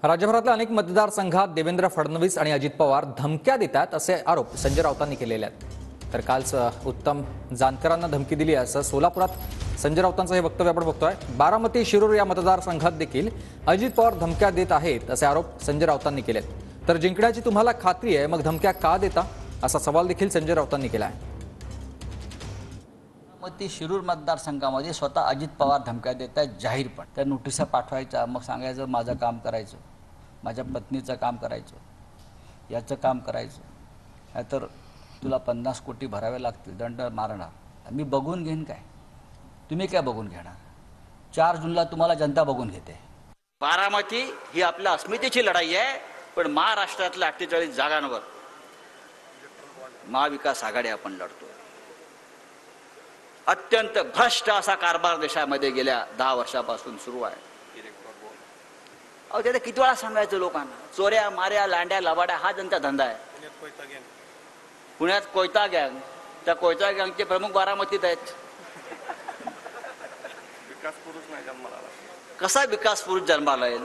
राज्यभरातल्या अनेक मतदारसंघात देवेंद्र फडणवीस आणि अजित पवार धमक्या देतात असे आरोप संजय राऊतांनी केलेले आहेत। तर काल उत्तम जानकरांना धमकी दिली असं सोलापुरात संजय राऊतांचं हे वक्तव्य आपण बघतोय। बारामती शिरूर या मतदारसंघात देखील अजित पवार धमक्या देत आहेत असे आरोप संजय राऊतांनी केलेत। तर जिंकण्याची तुम्हाला खात्री आहे मग धमक्या का देता असा सवाल देखील संजय राऊतांनी केला आहे। बारामती शिरूर मतदारसंघामध्ये स्वतः अजित पवार धमक्या देत आहेत जाहीरपणे। त्या नोटिसा पाठवायच्या, मग सांगायचं माझं काम करायचं, माझ्या पत्नीचं काम करायचं, याचं काम करायचं, नाहीतर तुला 50 कोटी भरावे लागतील, दंड मारणार। मी बघून घेईन काय? तुम्ही काय बघून घेणार? 4 जूनला तुम्हाला जनता बघून घेते। बारामती ही आपल्या अस्मितेची लढाई आहे, पण महाराष्ट्रातल्या 48 जागांवर महाविकास आघाडी आपण लढतो। अत्यंत भ्रष्ट असा कारभार देशामध्ये गेल्या 10 वर्षापासून सुरू आहे। अहो त्याला किती वेळा सांगायचं लोकांना? चोऱ्या माऱ्या लांड्या लबाड्या हा जनता धंदा आहे। पुण्यात कोयता गँग, त्या कोयता गँगचे प्रमुख बारामतीत आहेत। कसा विकास पुरुष जन्माला येईल?